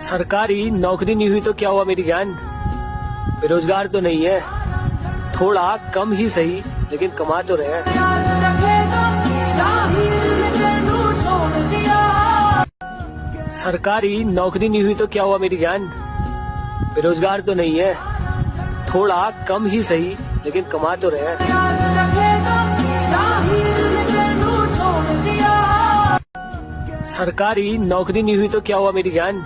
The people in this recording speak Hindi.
सरकारी नौकरी नहीं हुई तो क्या हुआ मेरी जान, बेरोजगार तो नहीं है, थोड़ा कम ही सही लेकिन कमा तो रहे हैं। सरकारी नौकरी नहीं हुई तो क्या हुआ मेरी जान, बेरोजगार तो नहीं है, थोड़ा कम ही सही लेकिन कमा तो रहे हैं। सरकारी नौकरी नहीं हुई तो क्या हुआ मेरी जान,